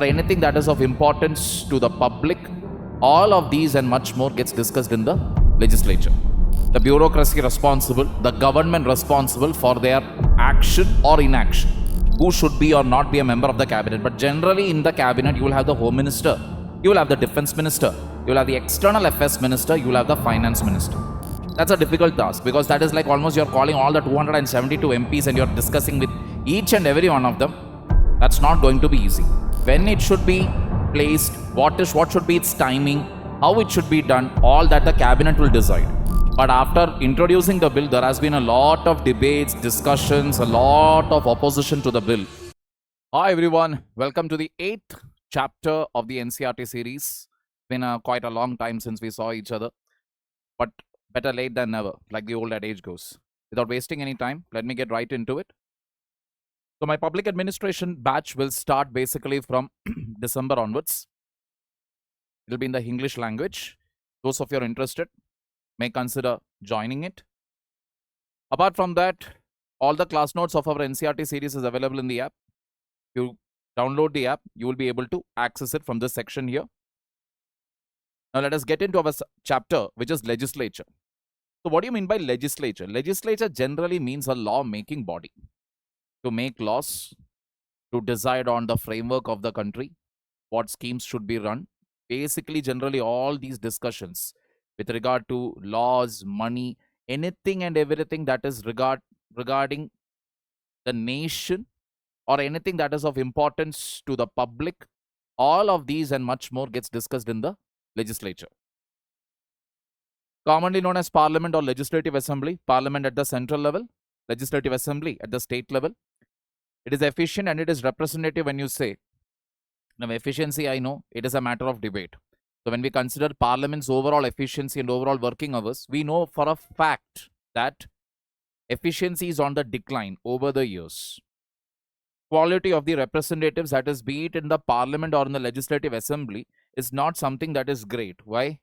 or anything that is of importance to the public, all of these and much more gets discussed in the legislature. The bureaucracy responsible, the government responsible for their action or inaction, who should be or not be a member of the cabinet. But generally in the cabinet, you will have the home minister, you will have the defense minister, you will have the external affairs minister, you will have the finance minister. That's a difficult task, because that is like almost you're calling all the 272 MPs and you're discussing with each and every one of them. That's not going to be easy. When it should be placed, what should be its timing, how it should be done, all that the cabinet will decide. But after introducing the bill, there has been a lot of debates, discussions, a lot of opposition to the bill. Hi everyone, welcome to the 8th chapter of the NCERT series. It's been quite a long time since we saw each other, but better late than never, like the old adage goes. Without wasting any time, let me get right into it. So my public administration batch will start basically from December onwards. It will be in the English language. Those of you are interested may consider joining it. Apart from that, all the class notes of our NCERT series is available in the app. If you download the app, you will be able to access it from this section here. Now let us get into our chapter, which is legislature. So what do you mean by legislature? Legislature generally means a law-making body. To make laws, to decide on the framework of the country, what schemes should be run. Basically, generally, all these discussions with regard to laws, money, anything and everything that is regarding the nation or anything that is of importance to the public, all of these and much more gets discussed in the legislature. Commonly known as Parliament or Legislative Assembly, Parliament at the central level, Legislative Assembly at the state level. It is efficient and it is representative when you say. Now, efficiency, I know, it is a matter of debate. So, when we consider Parliament's overall efficiency and overall working hours, we know for a fact that efficiency is on the decline over the years. Quality of the representatives, that is, be it in the Parliament or in the Legislative Assembly, is not something that is great. Why?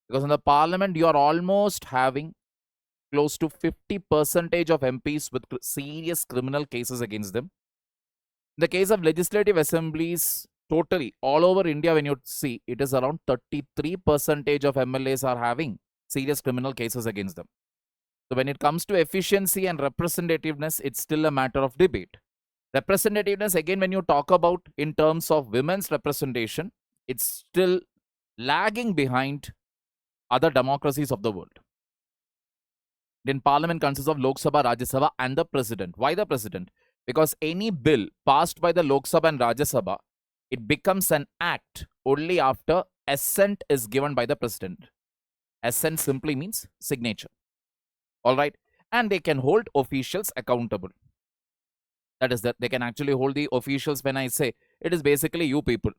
Because in the Parliament, you are almost having close to 50% of MPs with serious criminal cases against them. In the case of legislative assemblies, totally all over India, when you see, it is around 33% of MLAs are having serious criminal cases against them. So when it comes to efficiency and representativeness, it's still a matter of debate. Representativeness, again, when you talk about in terms of women's representation, it's still lagging behind other democracies of the world. Then Parliament consists of Lok Sabha, Rajya Sabha and the President. Why the President? Because any bill passed by the Lok Sabha and Rajya Sabha, it becomes an act only after assent is given by the President. Assent simply means signature. Alright. And they can hold officials accountable. That is that they can actually hold the officials. When I say, it is basically you people.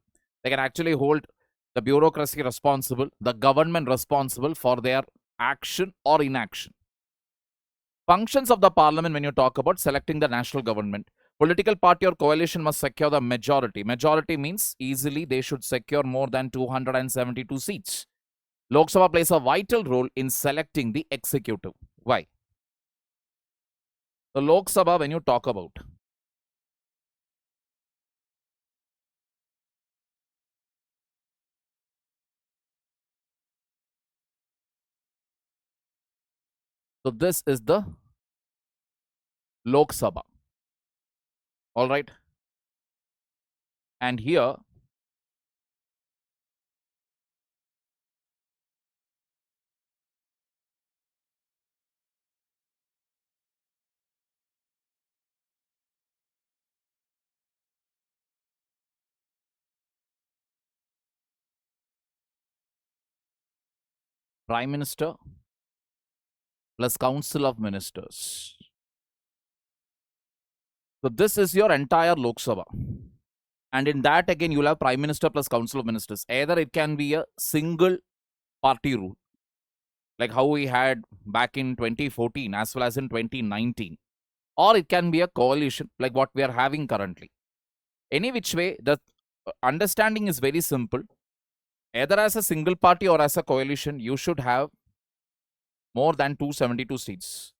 They can actually hold the bureaucracy responsible, the government responsible for their action or inaction. Functions of the Parliament, when you talk about selecting the national government, political party or coalition must secure the majority. Majority means easily they should secure more than 272 seats. Lok Sabha plays a vital role in selecting the executive. Why? The Lok Sabha, when you talk about, so this is the Lok Sabha. All right. And here, Prime Minister plus Council of Ministers. So this is your entire Lok Sabha. And in that, again, you'll have Prime Minister plus Council of Ministers. Either it can be a single party rule, like how we had back in 2014 as well as in 2019. Or it can be a coalition, like what we are having currently. Any which way, the understanding is very simple. Either as a single party or as a coalition, you should have more than 272 seats.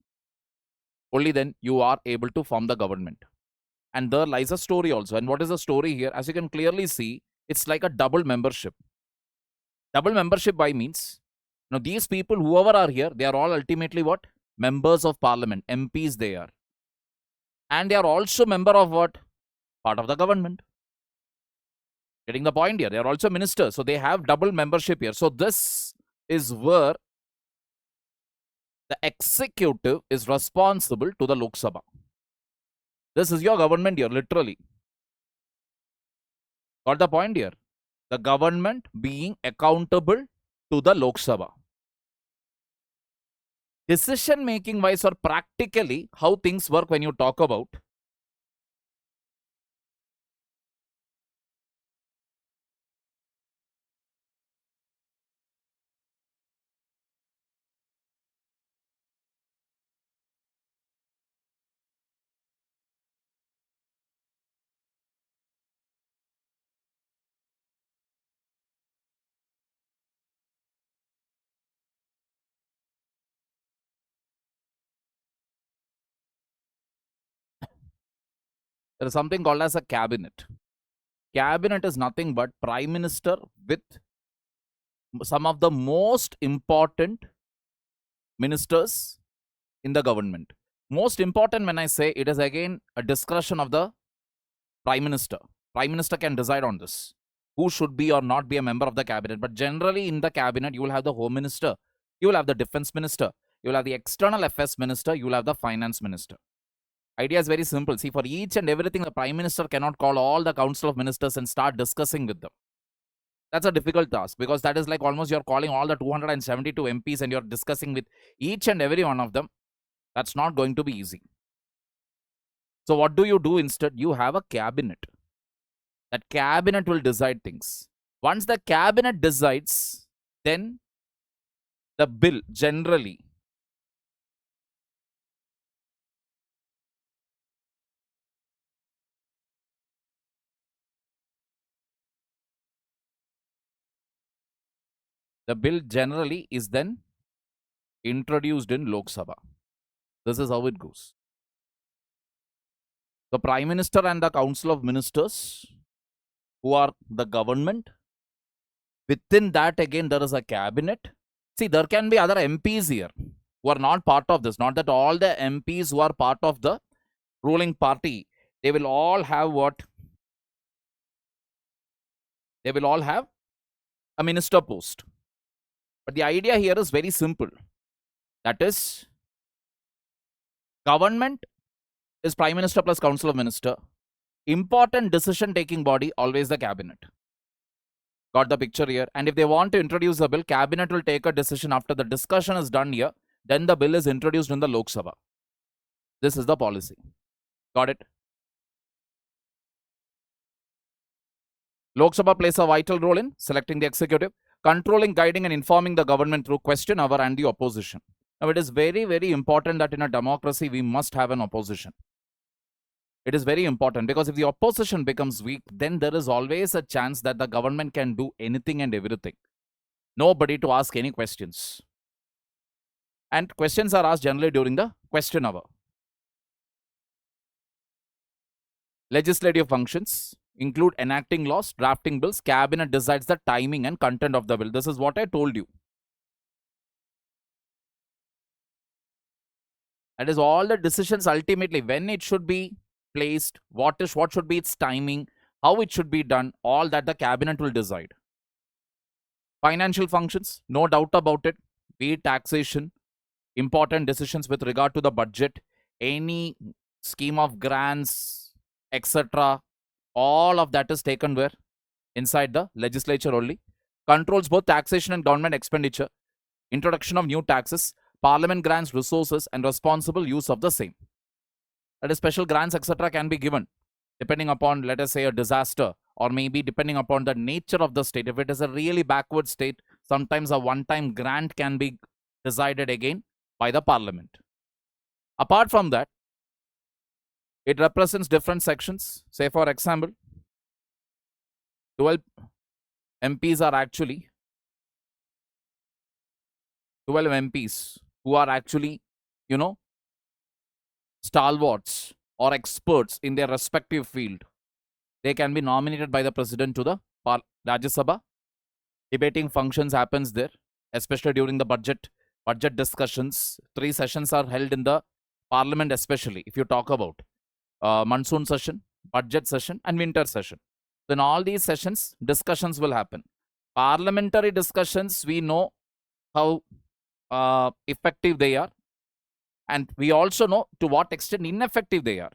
Only then you are able to form the government. And there lies a story also. And what is the story here? As you can clearly see, it's like a double membership. Double membership by means, now these people, whoever are here, they are all ultimately what? Members of parliament, MPs they are. And they are also member of what? Part of the government. Getting the point here? They are also ministers. So they have double membership here. So this is where the executive is responsible to the Lok Sabha. This is your government here, literally. Got the point here? The government being accountable to the Lok Sabha. Decision making wise or practically how things work when you talk about there is something called as a cabinet. Cabinet is nothing but prime minister with some of the most important ministers in the government. Most important when I say, it is again a discretion of the prime minister. Prime minister can decide on this, who should be or not be a member of the cabinet. But generally in the cabinet, you will have the home minister, you will have the defense minister, you will have the external affairs minister, you will have the finance minister. Idea is very simple. See, for each and everything, the prime minister cannot call all the council of ministers and start discussing with them. That's a difficult task, because that is like almost you're calling all the 272 MPs and you're discussing with each and every one of them. That's not going to be easy. So what do you do instead? You have a cabinet. That cabinet will decide things. Once the cabinet decides, then the bill generally is then introduced in Lok Sabha. This is how it goes. The Prime Minister and the Council of Ministers, who are the government, within that again there is a cabinet. See, there can be other MPs here who are not part of this. Not that all the MPs who are part of the ruling party, they will all have what? They will all have a minister post. But the idea here is very simple. That is, government is Prime Minister plus Council of Minister. Important decision taking body, always the cabinet. Got the picture here? And if they want to introduce a bill, cabinet will take a decision after the discussion is done here. Then the bill is introduced in the Lok Sabha. This is the policy. Got it? Lok Sabha plays a vital role in selecting the executive, controlling, guiding and informing the government through question hour and the opposition. Now, it is very, very important that in a democracy, we must have an opposition. It is very important, because if the opposition becomes weak, then there is always a chance that the government can do anything and everything. Nobody to ask any questions. And questions are asked generally during the question hour. Legislative functions include enacting laws, drafting bills. Cabinet decides the timing and content of the bill. This is what I told you. That is all the decisions ultimately, when it should be placed, what should be its timing, how it should be done, all that the cabinet will decide. Financial functions, no doubt about it, be it taxation, important decisions with regard to the budget, any scheme of grants, etc. All of that is taken where? Inside the legislature only. Controls both taxation and government expenditure, introduction of new taxes, Parliament grants resources and responsible use of the same. That is, special grants, etc. can be given depending upon, let us say, a disaster, or maybe depending upon the nature of the state. If it is a really backward state, sometimes a one-time grant can be decided again by the Parliament. Apart from that, it represents different sections. Say, for example, 12 MPs are actually 12 MPs who are actually, stalwarts or experts in their respective field, they can be nominated by the president to the Rajya Sabha. Debating functions happens there, especially during the budget discussions. 3 sessions are held in the parliament, especially if you talk about monsoon session, budget session, and winter session. Then all these sessions, discussions will happen. Parliamentary discussions, we know how effective they are, and we also know to what extent ineffective they are.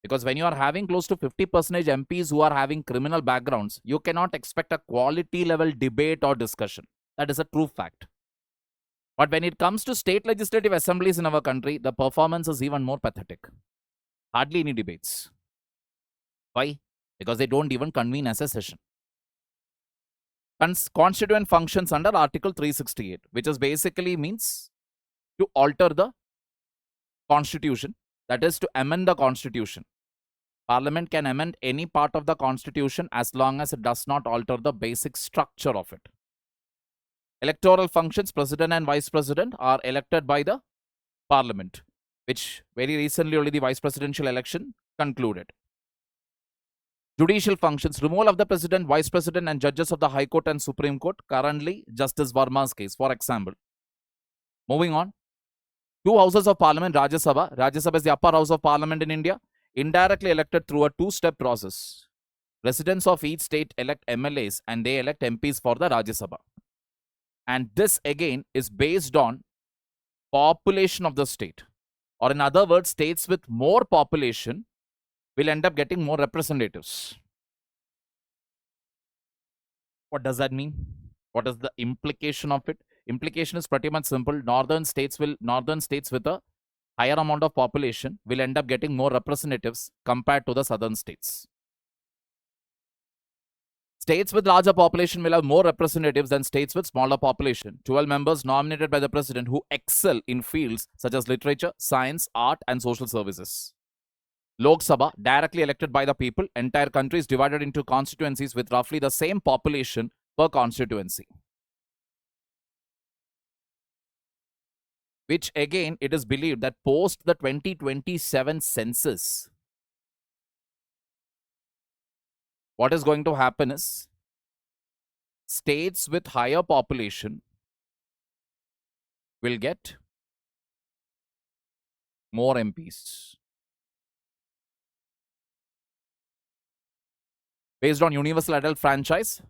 Because when you are having close to 50% MPs who are having criminal backgrounds, you cannot expect a quality level debate or discussion. That is a true fact. But when it comes to state legislative assemblies in our country, the performance is even more pathetic. Hardly any debates. Why? Because they don't even convene as a session. Constituent functions under Article 368, which is basically means to alter the constitution, that is to amend the constitution. Parliament can amend any part of the constitution as long as it does not alter the basic structure of it. Electoral functions, president and vice president are elected by the parliament, which very recently only the vice presidential election concluded. Judicial functions, removal of the president, vice president and judges of the High Court and Supreme Court, currently Justice Verma's case, for example. Moving on. 2 houses of parliament, Rajya Sabha. Rajya Sabha is the upper house of parliament in India, indirectly elected through a 2-step process. Residents of each state elect MLAs and they elect MPs for the Rajya Sabha. And this again is based on population of the state. Or in other words, states with more population will end up getting more representatives. What does that mean? What is the implication of it? Implication is pretty much simple. Northern states with a higher amount of population will end up getting more representatives compared to the southern states. States with larger population will have more representatives than states with smaller population. 12 members nominated by the president who excel in fields such as literature, science, art, and social services. Lok Sabha, directly elected by the people. Entire country is divided into constituencies with roughly the same population per constituency. Which again, it is believed that post the 2027 census, what is going to happen is states with higher population will get more MPs. Based on universal adult franchise,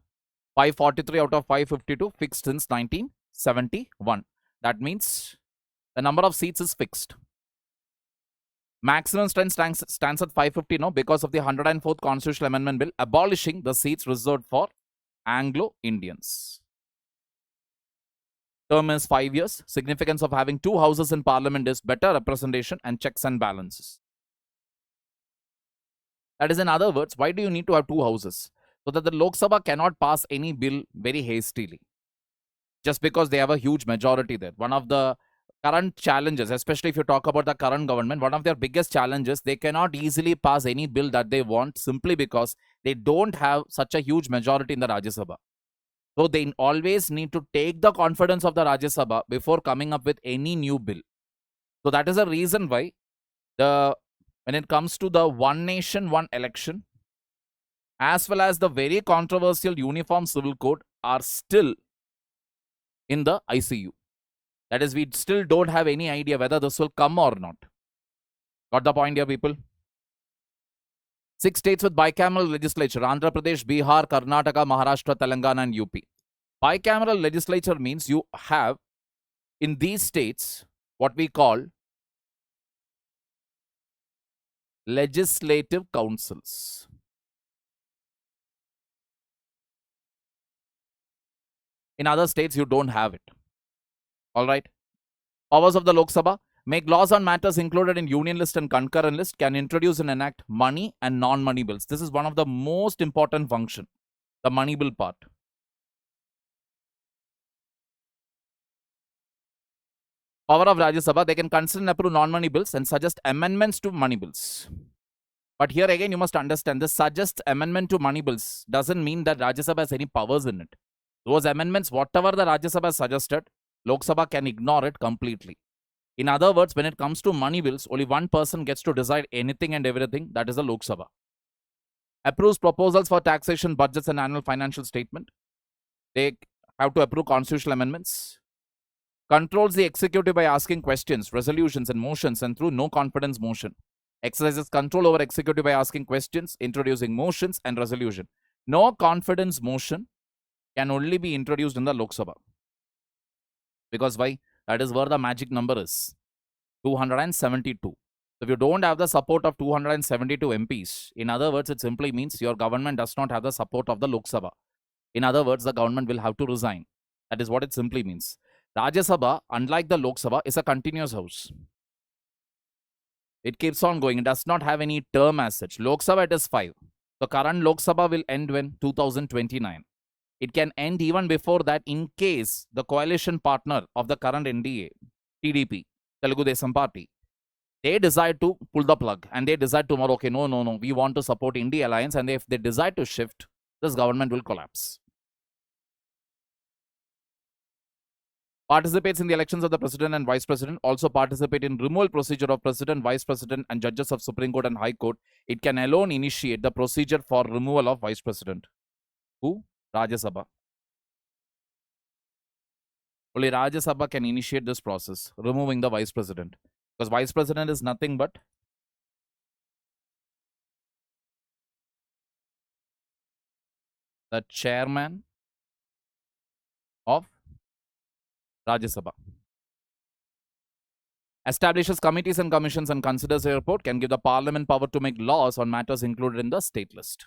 543 out of 552 fixed since 1971. That means the number of seats is fixed. Maximum strength stands at 550 now because of the 104th Constitutional Amendment Bill abolishing the seats reserved for Anglo-Indians. Term is 5 years. Significance of having 2 houses in parliament is better representation and checks and balances. That is, in other words, why do you need to have 2 houses? So that the Lok Sabha cannot pass any bill very hastily, just because they have a huge majority there. One of the current challenges, especially if you talk about the current government, one of their biggest challenges, they cannot easily pass any bill that they want simply because they don't have such a huge majority in the Rajya Sabha. So they always need to take the confidence of the Rajya Sabha before coming up with any new bill. So that is a reason why when it comes to the one nation, one election, as well as the very controversial Uniform Civil Code are still in the ICU. That is, we still don't have any idea whether this will come or not. Got the point here, people? 6 states with bicameral legislature: Andhra Pradesh, Bihar, Karnataka, Maharashtra, Telangana, and UP. Bicameral legislature means you have in these states what we call legislative councils. In other states, you don't have it. All right. Powers of the Lok Sabha: make laws on matters included in union list and concurrent list, can introduce and enact money and non-money bills. This is one of the most important function, the money bill part. Power of Rajya Sabha: they can consider and approve non-money bills and suggest amendments to money bills. But here again, you must understand, this suggest amendment to money bills doesn't mean that Rajya Sabha has any powers in it. Those amendments, whatever the Rajya Sabha suggested, Lok Sabha can ignore it completely. In other words, when it comes to money bills, only one person gets to decide anything and everything. That is the Lok Sabha. Approves proposals for taxation, budgets, and annual financial statement. They have to approve constitutional amendments. Controls the executive by asking questions, resolutions, and motions, and through no confidence motion. Exercises control over executive by asking questions, introducing motions, and resolution. No confidence motion can only be introduced in the Lok Sabha. Because why? That is where the magic number is. 272. If you don't have the support of 272 MPs, in other words, it simply means your government does not have the support of the Lok Sabha. In other words, the government will have to resign. That is what it simply means. Rajya Sabha, unlike the Lok Sabha, is a continuous house. It keeps on going. It does not have any term as such. Lok Sabha, it is 5. The current Lok Sabha will end when? 2029. It can end even before that in case the coalition partner of the current NDA, TDP, Telugu Desam Party, they decide to pull the plug and they decide tomorrow, okay, no, we want to support India Alliance, and if they decide to shift, this government will collapse. Participates in the elections of the president and vice president, also participate in removal procedure of president, vice president, and judges of Supreme Court and High Court. It can alone initiate the procedure for removal of vice president. Who? Rajya Sabha. Only Rajya Sabha can initiate this process, removing the vice president. Because vice president is nothing but the chairman of Rajya Sabha. Establishes committees and commissions and considers a report, can give the parliament power to make laws on matters included in the state list.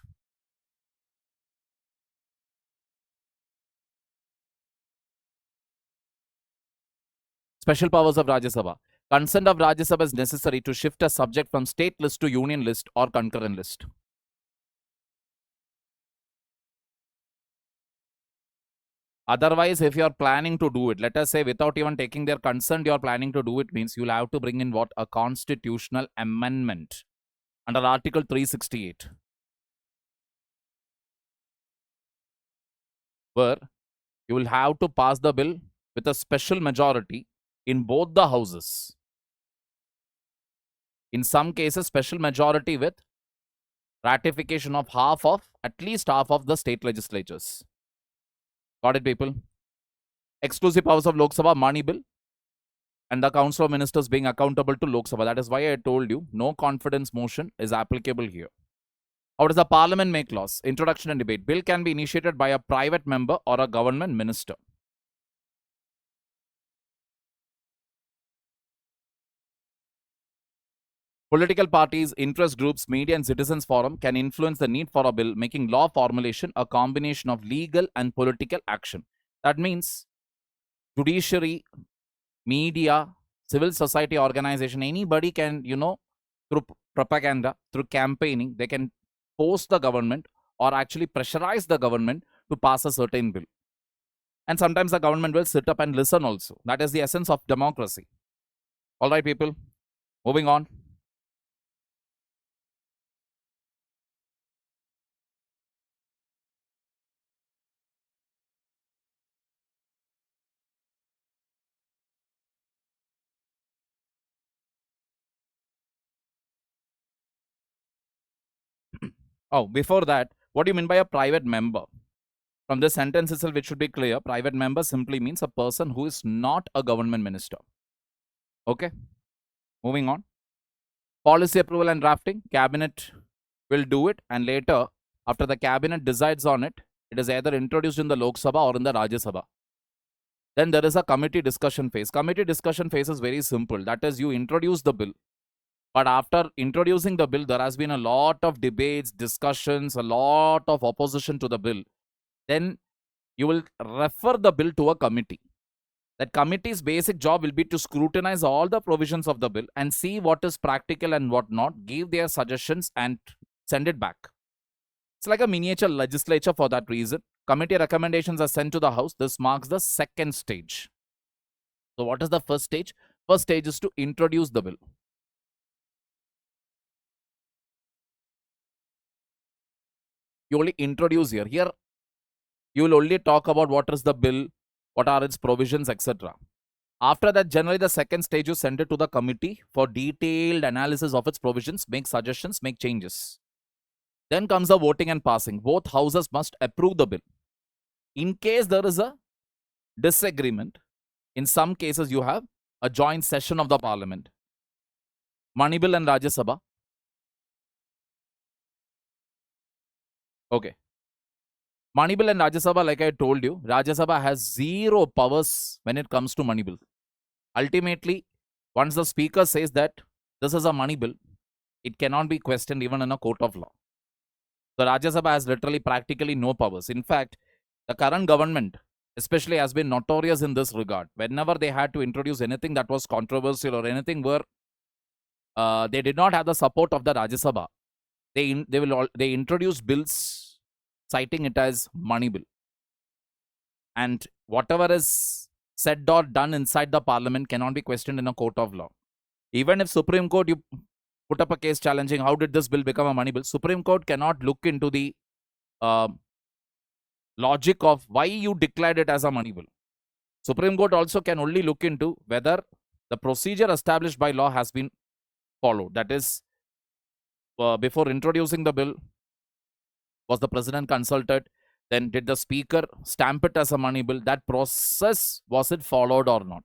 Special powers of Rajya Sabha. Consent of Rajya Sabha is necessary to shift a subject from state list to union list or concurrent list. Otherwise, if you are planning to do it, let us say without even taking their consent, you are planning to do it, means you will have to bring in what? A constitutional amendment under Article 368. Where you will have to pass the bill with a special majority in both the houses. In some cases, special majority with ratification of at least half of the state legislatures. Got it, people? Exclusive powers of Lok Sabha, money bill, and the Council of Ministers being accountable to Lok Sabha. That is why I told you no confidence motion is applicable here. How does the Parliament make laws? Introduction and debate. Bill can be initiated by a private member or a government minister. Political parties, interest groups, media, and citizens forum can influence the need for a bill, making law formulation a combination of legal and political action. That means judiciary, media, civil society organization, anybody can, through propaganda, through campaigning, they can force the government or actually pressurize the government to pass a certain bill. And sometimes the government will sit up and listen also. That is the essence of democracy. All right, people, moving on. Oh, before that, what do you mean by a private member? From this sentence itself, it should be clear. Private member simply means a person who is not a government minister. Okay, moving on. Policy approval and drafting. Cabinet will do it, and later, after the cabinet decides on it, it is either introduced in the Lok Sabha or in the Rajya Sabha. Then there is a committee discussion phase. Committee discussion phase is very simple. That is, you introduce the bill. But after introducing the bill, there has been a lot of debates, discussions, a lot of opposition to the bill. Then you will refer the bill to a committee. That committee's basic job will be to scrutinize all the provisions of the bill and see what is practical and what not, give their suggestions and send it back. It's like a miniature legislature for that reason. Committee recommendations are sent to the House. This marks the second stage. So what is the first stage? First stage is to introduce the bill. You only introduce here. Here, you will only talk about what is the bill, what are its provisions, etc. After that, generally the second stage is sent it to the committee for detailed analysis of its provisions, make suggestions, make changes. Then comes the voting and passing. Both houses must approve the bill. In case there is a disagreement, in some cases you have a joint session of the parliament. Money bill and Rajya Sabha. Okay. Money bill and Rajya Sabha, like I told you, Rajya Sabha has zero powers when it comes to money bill. Ultimately, once the speaker says that this is a money bill, it cannot be questioned even in a court of law. The Rajya Sabha has literally practically no powers. In fact, the current government especially has been notorious in this regard. Whenever they had to introduce anything that was controversial or anything where they did not have the support of the Rajya Sabha, they introduce bills citing it as money bill. And whatever is said or done inside the parliament cannot be questioned in a court of law. Even if Supreme Court, you put up a case challenging how did this bill become a money bill, Supreme Court cannot look into the logic of why you declared it as a money bill. Supreme Court also can only look into whether the procedure established by law has been followed. That is, before introducing the bill, was the president consulted? Then did the speaker stamp it as a money bill? That process, was it followed or not?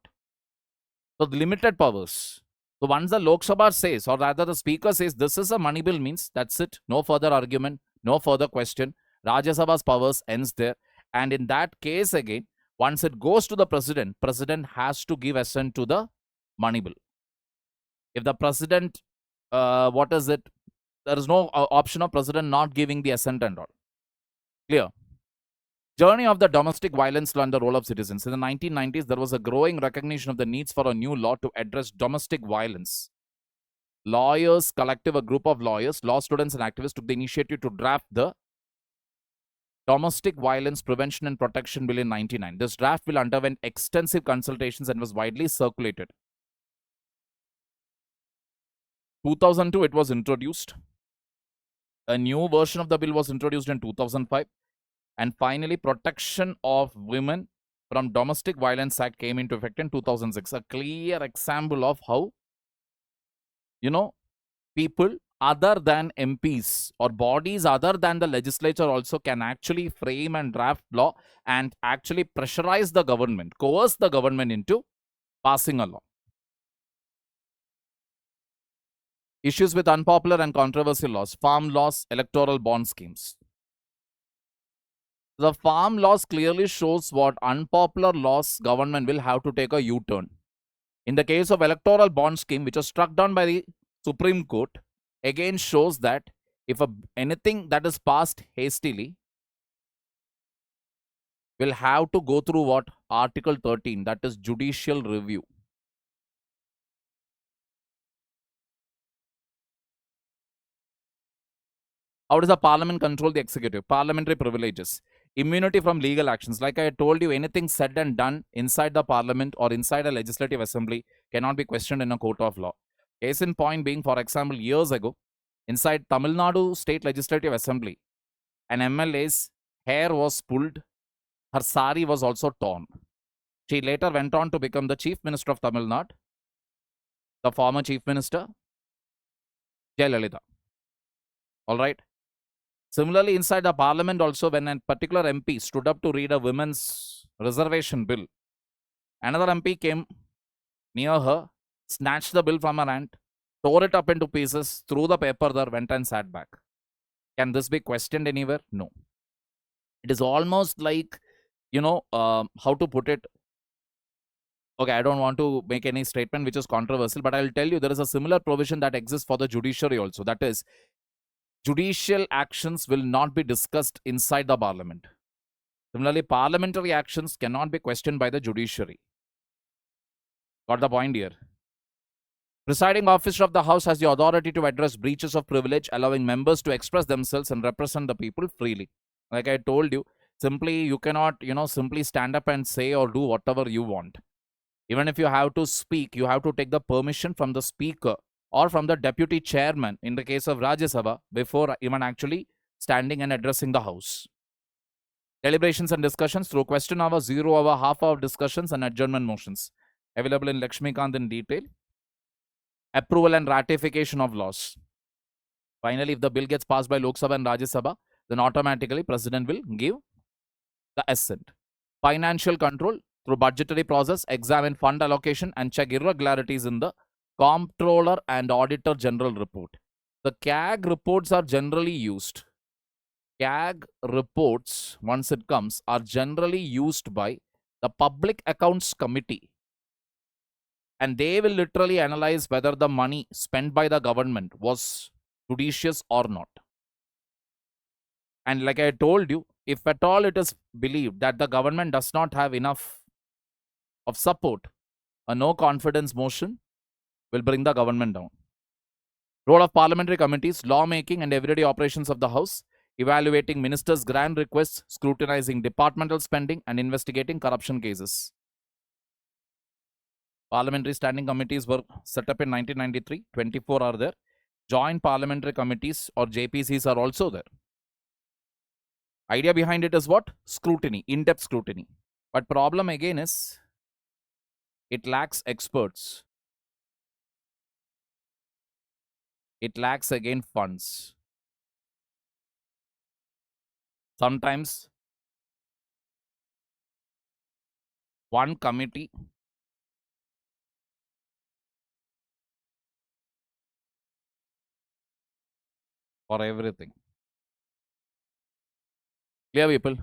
So the limited powers. So once the Lok Sabha says, or rather the speaker says, this is a money bill, means that's it. No further argument, no further question. Rajya Sabha's powers ends there. And in that case again, once it goes to the president, president has to give assent to the money bill. If the president, there is no option of president not giving the assent and all. Clear? Journey of the domestic violence law and the role of citizens. In the 1990s, there was a growing recognition of the needs for a new law to address domestic violence. Lawyers collective, a group of lawyers, law students and activists took the initiative to draft the Domestic Violence Prevention and Protection Bill in 1999. This draft bill underwent extensive consultations and was widely circulated. 2002, it was introduced. A new version of the bill was introduced in 2005. And finally, Protection of Women from Domestic Violence Act came into effect in 2006. A clear example of how, people other than MPs or bodies other than the legislature also can actually frame and draft law and actually pressurize the government, coerce the government into passing a law. Issues with unpopular and controversial laws, farm laws, electoral bond schemes. The farm laws clearly shows what unpopular laws government will have to take a U-turn. In the case of electoral bond scheme, which was struck down by the Supreme Court, again shows that if anything that is passed hastily will have to go through what? Article 13, that is judicial review. How does the parliament control the executive? Parliamentary privileges. Immunity from legal actions. Like I told you, anything said and done inside the parliament or inside a legislative assembly cannot be questioned in a court of law. Case in point being, for example, years ago, inside Tamil Nadu State Legislative Assembly, an MLA's hair was pulled, her sari was also torn. She later went on to become the Chief Minister of Tamil Nadu, the former Chief Minister, Jayalalitha. Alright. Similarly, inside the parliament also, when a particular MP stood up to read a women's reservation bill, another MP came near her, snatched the bill from her hand, tore it up into pieces, threw the paper there, went and sat back. Can this be questioned anywhere? No. It is almost like, how to put it. Okay, I don't want to make any statement which is controversial, but I'll tell you there is a similar provision that exists for the judiciary also. That is, judicial actions will not be discussed inside the parliament. Similarly, parliamentary actions cannot be questioned by the judiciary. Got the point here? Presiding officer of the House has the authority to address breaches of privilege, allowing members to express themselves and represent the people freely. Like I told you, simply you cannot, simply stand up and say or do whatever you want. Even if you have to speak, you have to take the permission from the speaker or from the deputy chairman in the case of Rajya Sabha before even actually standing and addressing the House. Deliberations and discussions through question hour, 0 hour, half hour discussions and adjournment motions. available in Lakshmikant in detail. Approval and ratification of laws. Finally, if the bill gets passed by Lok Sabha and Rajya Sabha, then automatically President will give the assent. Financial control through budgetary process, examine fund allocation and check irregularities in the Comptroller and Auditor General report. The CAG reports are generally used. CAG reports, once it comes, are generally used by the Public Accounts Committee. And they will literally analyze whether the money spent by the government was judicious or not. And like I told you, if at all it is believed that the government does not have enough of support, a no confidence motion will bring the government down. Role of parliamentary committees, lawmaking and everyday operations of the House, evaluating ministers' grant requests, scrutinizing departmental spending and investigating corruption cases. Parliamentary standing committees were set up in 1993. 24 are there. Joint parliamentary committees or JPCs are also there. Idea behind it is what? Scrutiny, in-depth scrutiny. But problem again is, it lacks experts. It lacks again funds. Sometimes one committee for everything. Clear, people?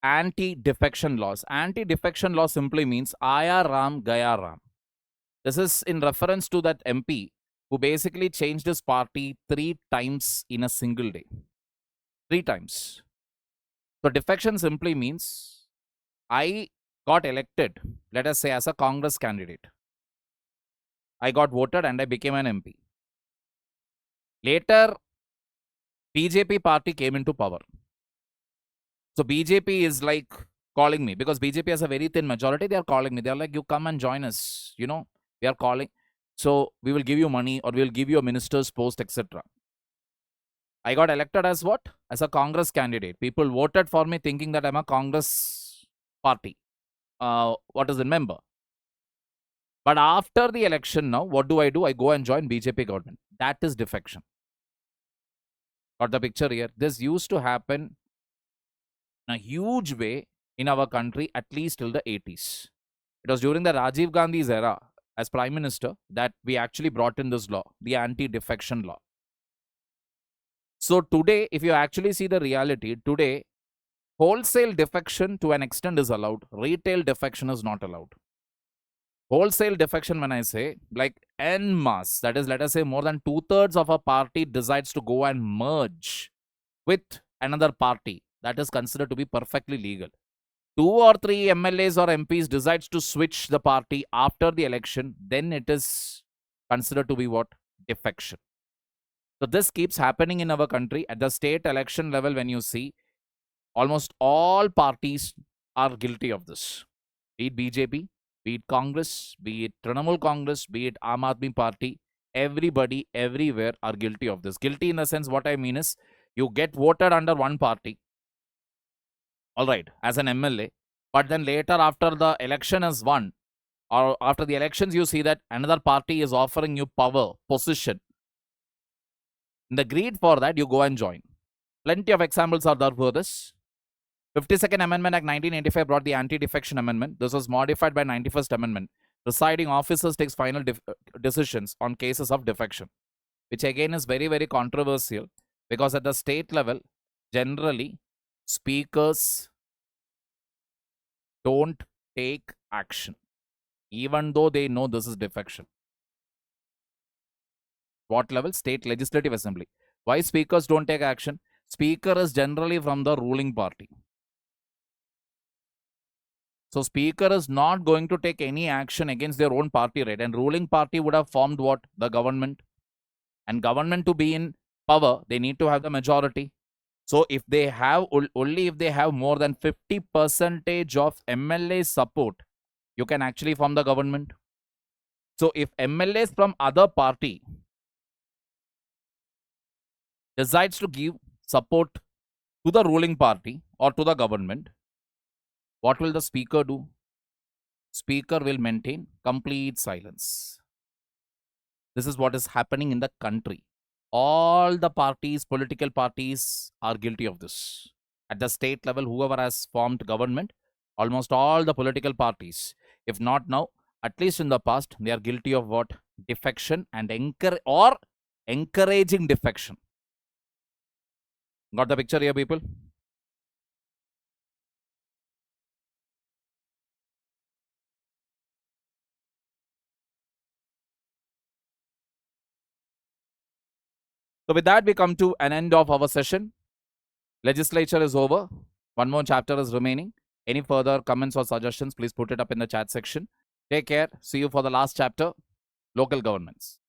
Anti-defection laws. Anti-defection law simply means Aya Ram, Gaya Ram. This is in reference to that MP who basically changed his party 3 times in a single day. 3 times. So defection simply means I got elected, let us say as a Congress candidate. I got voted and I became an MP. Later, BJP party came into power. So BJP is like calling me, because BJP has a very thin majority. They are calling me. They are like, you come and join us. You know, they are calling. So we will give you money or we will give you a minister's post, etc. I got elected as what? As a Congress candidate. People voted for me thinking that I'm a Congress party. What is the member? But after the election now, what do? I go and join BJP government. That is defection. Got the picture here? This used to happen in a huge way in our country, at least till the 80s. It was during the Rajiv Gandhi's era as Prime Minister that we actually brought in this law, the anti-defection law. So today, if you actually see the reality, today, wholesale defection to an extent is allowed. Retail defection is not allowed. Wholesale defection, when I say, like en masse, that is, let us say more than 2/3 of a party decides to go and merge with another party, that is considered to be perfectly legal. 2 or 3 MLAs or MPs decides to switch the party after the election, then it is considered to be what? Defection. So this keeps happening in our country. At the state election level, when you see, almost all parties are guilty of this. Be it BJP, be it Congress, be it Trinamool Congress, be it Aam Aadmi Party, everybody, everywhere are guilty of this. Guilty in the sense, what I mean is, you get voted under one party, all right, as an MLA, but then later after the election is won, or after the elections, you see that another party is offering you power, position. In the greed for that, you go and join. Plenty of examples are there for this. 52nd Amendment Act 1985 brought the Anti-Defection Amendment. This was modified by 91st Amendment. Presiding officers takes final decisions on cases of defection, which again is very, very controversial, because at the state level, generally, speakers don't take action, even though they know this is defection. What level? State Legislative Assembly. Why speakers don't take action? Speaker is generally from the ruling party. So speaker is not going to take any action against their own party, right? And ruling party would have formed what? The government. And government to be in power, they need to have the majority. So if they have, only if they have more than 50% of MLA support, you can actually form the government. So if MLAs from other party decides to give support to the ruling party or to the government, what will the speaker do? Speaker will maintain complete silence. This is what is happening in the country. All the parties, political parties, are guilty of this. At the state level, whoever has formed government, almost all the political parties, if not now, at least in the past, they are guilty of what? Defection and encouraging defection. Got the picture here, people? So with that, we come to an end of our session. Legislature is over. One more chapter is remaining. Any further comments or suggestions, please put it up in the chat section. Take care. See you for the last chapter, local governments.